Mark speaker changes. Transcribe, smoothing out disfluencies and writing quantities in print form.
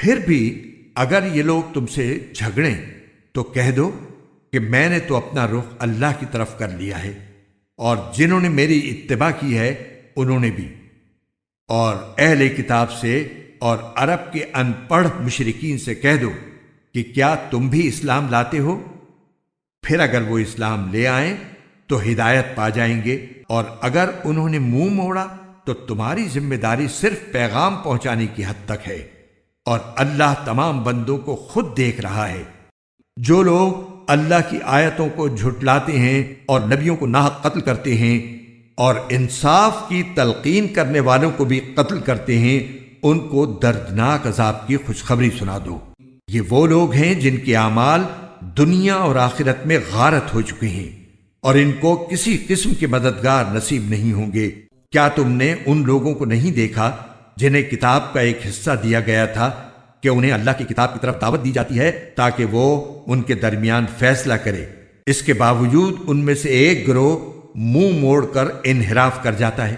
Speaker 1: پھر بھی اگر یہ لوگ تم سے جھگڑیں تو کہہ دو کہ میں نے تو اپنا رخ اللہ کی طرف کر لیا ہے، اور جنہوں نے میری اتباع کی ہے انہوں نے بھی، اور اہل کتاب سے اور عرب کے ان پڑھ مشرکین سے کہہ دو کہ کیا تم بھی اسلام لاتے ہو؟ پھر اگر وہ اسلام لے آئیں تو ہدایت پا جائیں گے، اور اگر انہوں نے منہ موڑا تو تمہاری ذمہ داری صرف پیغام پہنچانے کی حد تک ہے، اور اللہ تمام بندوں کو خود دیکھ رہا ہے۔ جو لوگ اللہ کی آیتوں کو جھٹلاتے ہیں اور نبیوں کو ناحق قتل کرتے ہیں اور انصاف کی تلقین کرنے والوں کو بھی قتل کرتے ہیں، ان کو دردناک عذاب کی خوشخبری سنا دو۔ یہ وہ لوگ ہیں جن کے اعمال دنیا اور آخرت میں غارت ہو چکے ہیں، اور ان کو کسی قسم کے مددگار نصیب نہیں ہوں گے۔ کیا تم نے ان لوگوں کو نہیں دیکھا جنہیں کتاب کا ایک حصہ دیا گیا تھا کہ انہیں اللہ کی کتاب کی طرف دعوت دی جاتی ہے تاکہ وہ ان کے درمیان فیصلہ کرے؟ اس کے باوجود ان میں سے ایک گروہ منہ موڑ کر انحراف کر جاتا ہے۔